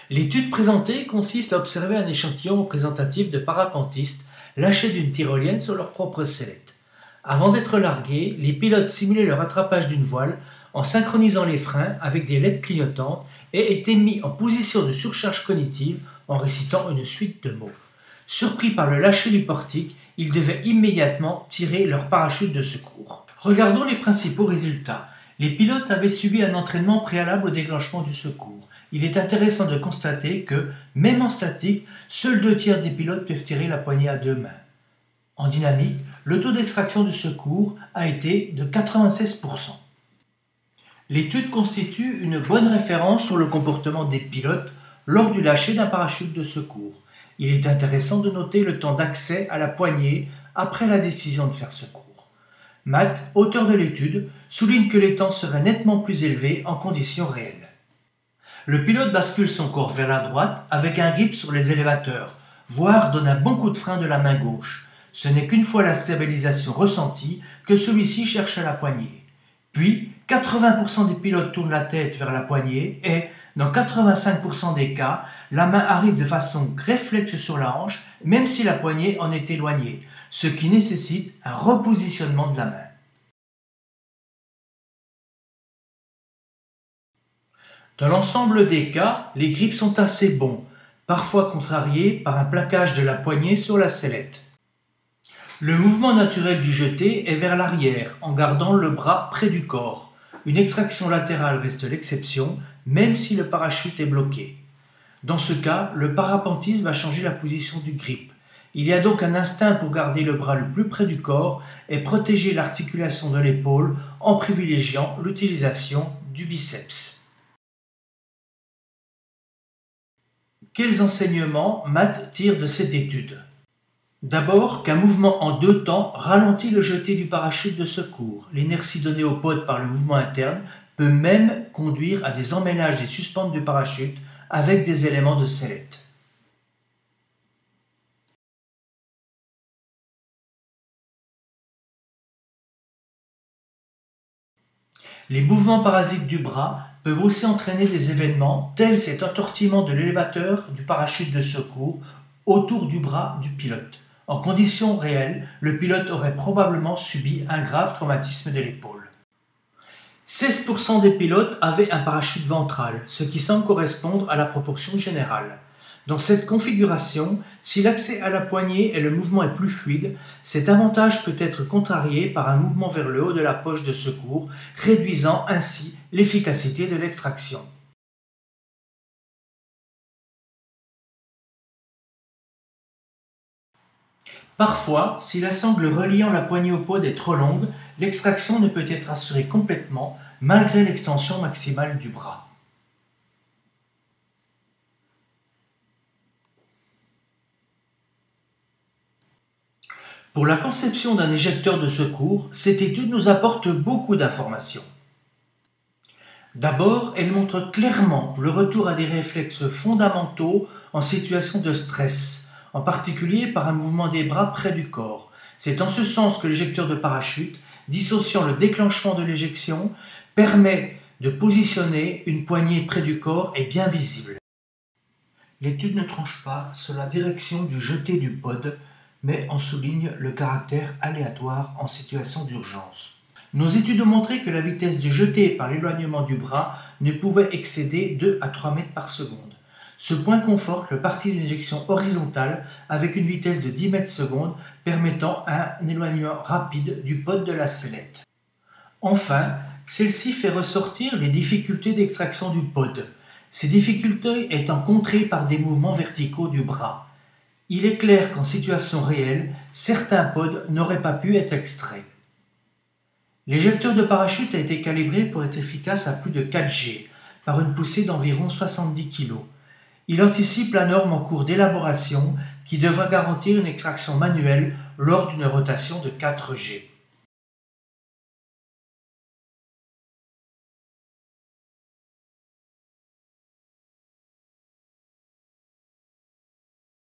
L'étude présentée consiste à observer un échantillon représentatif de parapentistes lâchés d'une tyrolienne sur leur propre sellette. Avant d'être largués, les pilotes simulaient le rattrapage d'une voile en synchronisant les freins avec des LED clignotantes et étaient mis en position de surcharge cognitive en récitant une suite de mots. Surpris par le lâcher du portique, ils devaient immédiatement tirer leur parachute de secours. Regardons les principaux résultats. Les pilotes avaient subi un entraînement préalable au déclenchement du secours. Il est intéressant de constater que, même en statique, seuls 2/3 des pilotes peuvent tirer la poignée à 2 mains. En dynamique, le taux d'extraction du secours a été de 96%. L'étude constitue une bonne référence sur le comportement des pilotes lors du lâcher d'un parachute de secours. Il est intéressant de noter le temps d'accès à la poignée après la décision de faire secours. Matt, auteur de l'étude, souligne que les temps seraient nettement plus élevés en conditions réelles. Le pilote bascule son corps vers la droite avec un grip sur les élévateurs, voire donne un bon coup de frein de la main gauche. Ce n'est qu'une fois la stabilisation ressentie que celui-ci cherche à la poignée. Puis, 80% des pilotes tournent la tête vers la poignée et, dans 85% des cas, la main arrive de façon réflexe sur la hanche, même si la poignée en est éloignée, ce qui nécessite un repositionnement de la main. Dans l'ensemble des cas, les grips sont assez bons, parfois contrariés par un plaquage de la poignée sur la sellette. Le mouvement naturel du jeté est vers l'arrière, en gardant le bras près du corps. Une extraction latérale reste l'exception, même si le parachute est bloqué. Dans ce cas, le parapentiste va changer la position du grip. Il y a donc un instinct pour garder le bras le plus près du corps et protéger l'articulation de l'épaule en privilégiant l'utilisation du biceps. Quels enseignements Matt tire de cette étude ? D'abord qu'un mouvement en 2 temps ralentit le jeté du parachute de secours. L'inertie donnée au pod par le mouvement interne peut même conduire à des emmêlages des suspentes du parachute avec des éléments de sellette. Les mouvements parasites du bras peuvent aussi entraîner des événements tels cet entortillement de l'élévateur du parachute de secours autour du bras du pilote. En conditions réelles, le pilote aurait probablement subi un grave traumatisme de l'épaule. 16% des pilotes avaient un parachute ventral, ce qui semble correspondre à la proportion générale. Dans cette configuration, si l'accès à la poignée et le mouvement est plus fluide, cet avantage peut être contrarié par un mouvement vers le haut de la poche de secours, réduisant ainsi l'efficacité de l'extraction. Parfois, si la sangle reliant la poignée au pod est trop longue, l'extraction ne peut être assurée complètement malgré l'extension maximale du bras. Pour la conception d'un éjecteur de secours, cette étude nous apporte beaucoup d'informations. D'abord, elle montre clairement le retour à des réflexes fondamentaux en situation de stress, en particulier par un mouvement des bras près du corps. C'est en ce sens que l'éjecteur de parachute, dissociant le déclenchement de l'éjection, permet de positionner une poignée près du corps et bien visible. L'étude ne tranche pas sur la direction du jeté du pod, mais en souligne le caractère aléatoire en situation d'urgence. Nos études ont montré que la vitesse du jeté par l'éloignement du bras ne pouvait excéder 2 à 3 mètres par seconde. Ce point conforte le parti d'une éjection horizontale avec une vitesse de 10 mètres secondes permettant un éloignement rapide du pod de la sellette. Enfin, celle-ci fait ressortir les difficultés d'extraction du pod, ces difficultés étant contrées par des mouvements verticaux du bras. Il est clair qu'en situation réelle, certains pods n'auraient pas pu être extraits. L'éjecteur de parachute a été calibré pour être efficace à plus de 4 G, par une poussée d'environ 70 kg. Il anticipe la norme en cours d'élaboration qui devra garantir une extraction manuelle lors d'une rotation de 4 G.